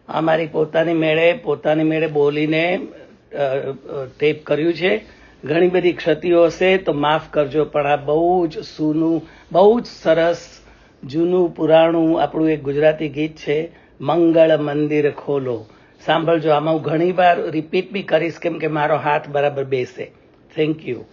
આ મારી પોતાની મેળે બોલીને ટેપ કર્યું છે. ઘણી બધી ક્ષતિઓ હશે તો માફ કરજો, પણ આ બહુ જ સરસ જૂનું પુરાણું આપણું એક ગુજરાતી ગીત છે, મંગળ મંદિર ખોલો. સાંભળજો. આમાં હું ઘણી વાર રિપીટ બી કરીશ, કેમ કે મારો હાથ બરાબર બેસે. Thank you.